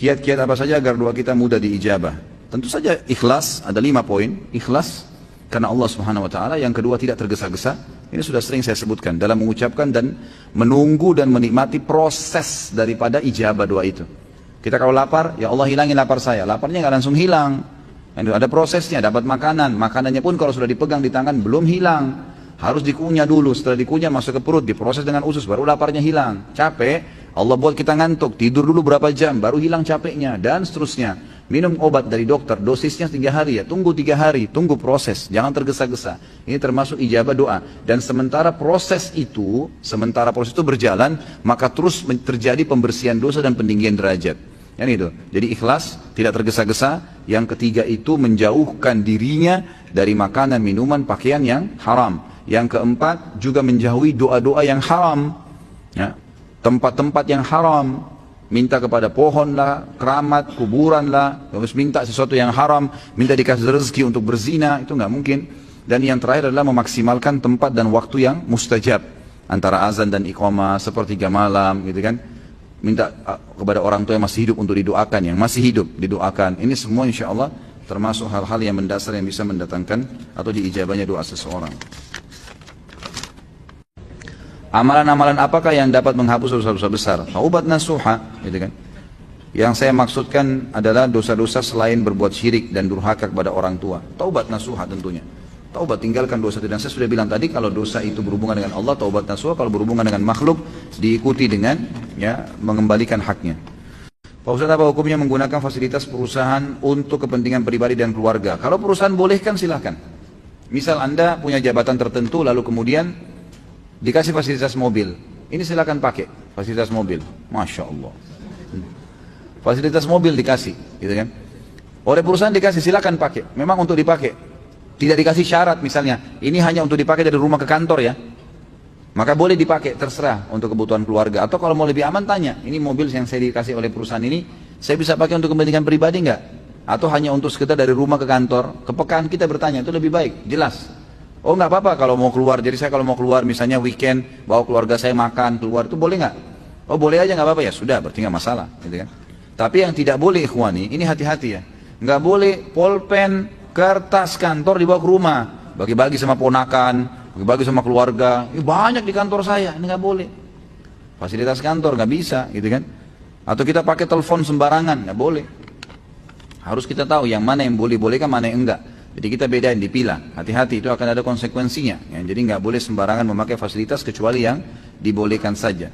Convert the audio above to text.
Kiat-kiat apa saja agar doa kita mudah diijabah? Tentu saja ikhlas, ada 5 poin. Ikhlas karena Allah Subhanahu wa taala. Yang kedua, tidak tergesa-gesa. Ini sudah sering saya sebutkan dalam mengucapkan dan menunggu dan menikmati proses daripada ijabah doa itu. Kita kalau lapar, ya Allah hilangin lapar saya. Laparnya nggak langsung hilang. Ada prosesnya, dapat makanan. Makanannya pun kalau sudah dipegang di tangan belum hilang. Harus dikunyah dulu, setelah dikunyah masuk ke perut, diproses dengan usus, baru laparnya hilang. Capek, Allah buat kita ngantuk, tidur dulu berapa jam, baru hilang capeknya, dan seterusnya. Minum obat dari dokter, dosisnya 3 hari ya, tunggu 3 hari, tunggu proses, jangan tergesa-gesa. Ini termasuk ijabah doa. Dan sementara proses itu berjalan, maka terus terjadi pembersihan dosa dan peninggian derajat. Yang itu. Jadi ikhlas, tidak tergesa-gesa. Yang ketiga itu menjauhkan dirinya dari makanan, minuman, pakaian yang haram. Yang keempat juga menjauhi doa-doa yang haram, ya. Tempat-tempat yang haram, minta kepada pohon lah, keramat, kuburan lah, terus minta sesuatu yang haram, minta dikasih rezeki untuk berzina, itu nggak mungkin. Dan yang terakhir adalah memaksimalkan tempat dan waktu yang mustajab, antara azan dan iqamah, sepertiga malam, gitu kan. Minta kepada orang tua yang masih hidup untuk didoakan, yang masih hidup didoakan. Ini semua insya Allah termasuk hal-hal yang mendasar yang bisa mendatangkan atau diijabahnya doa seseorang. Amalan-amalan apakah yang dapat menghapus dosa-dosa besar? Taubat nasuha, gitu kan. Yang saya maksudkan adalah dosa-dosa selain berbuat syirik dan durhaka kepada orang tua. Taubat nasuha tentunya. Taubat, tinggalkan dosa. Dan saya sudah bilang tadi, kalau dosa itu berhubungan dengan Allah, taubat nasuha. Kalau berhubungan dengan makhluk, diikuti dengan ya mengembalikan haknya. Pak Ustaz, apa hukumnya menggunakan fasilitas perusahaan untuk kepentingan pribadi dan keluarga? Kalau perusahaan bolehkan silahkan. Misal Anda punya jabatan tertentu, lalu kemudian dikasih fasilitas mobil, ini silakan pakai fasilitas mobil, masya Allah. Fasilitas mobil dikasih, gitu kan? Oleh perusahaan dikasih, silakan pakai. Memang untuk dipakai, tidak dikasih syarat misalnya. Ini hanya untuk dipakai dari rumah ke kantor ya. Maka boleh dipakai, terserah untuk kebutuhan keluarga. Atau kalau mau lebih aman tanya, ini mobil yang saya dikasih oleh perusahaan ini, saya bisa pakai untuk kepentingan pribadi nggak? Atau hanya untuk sekedar dari rumah ke kantor? Kepekaan kita bertanya, itu lebih baik, jelas. Oh nggak apa-apa kalau mau keluar, jadi saya kalau mau keluar misalnya weekend, bawa keluarga saya makan, keluar, itu boleh nggak? Oh boleh aja, nggak apa-apa ya, sudah, berarti nggak masalah, gitu kan? Tapi yang tidak boleh ikhwani, ini hati-hati ya, nggak boleh pulpen, kertas kantor dibawa ke rumah, bagi-bagi sama ponakan, bagi-bagi sama keluarga, banyak di kantor saya, ini nggak boleh. Fasilitas kantor nggak bisa, gitu kan? Atau kita pakai telepon sembarangan, nggak boleh. Harus kita tahu yang mana yang boleh-boleh kan, mana yang enggak. Jadi kita bedain, dipilah, hati-hati, itu akan ada konsekuensinya ya. Jadi nggak boleh sembarangan memakai fasilitas kecuali yang dibolehkan saja.